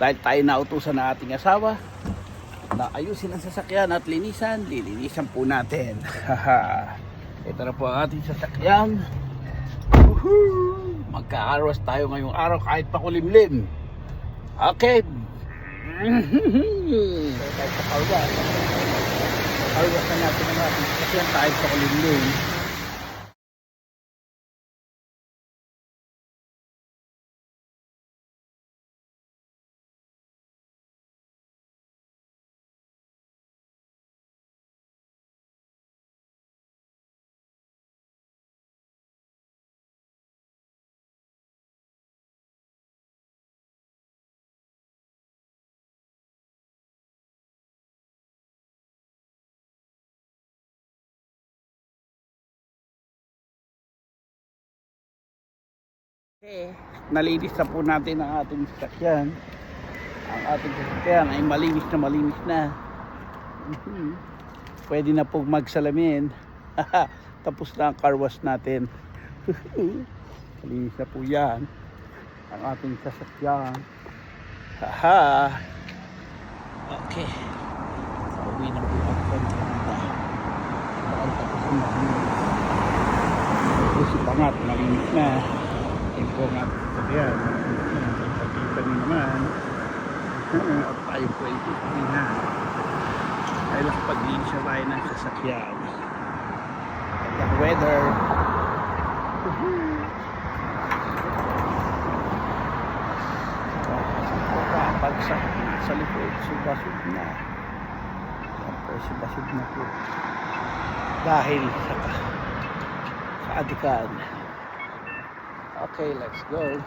Dahil tayo nautusan na ating asawa na ayusin ang sasakyan at lilinisan po natin. Ito na po ang ating sasakyan. Magka-arwas tayo ngayong araw kahit pakulimlim. Okay. So, kahit sa karwas. Karwas na natin ang ating sasakyan kahit pakulimlim. Nalinis na po natin ang ating sasakyan. Ang ating sasakyan ay malinis na. Pwede na po magsalamin. Tapos na ang car wash natin. Malinis na po yan ang ating sasakyan. Okay. Uwi na po ako. Tapos si Pangat malinis na. Ito nga po yan. Pagkita nyo naman. At tayo po ay tutuloy na. Dahil pag-linsya tayo ng sasakyan. Ang weather. Pagsak sa likod. Subasog na. Siyempre subasog na po. Dahil sa kaadikan. Okay, let's go.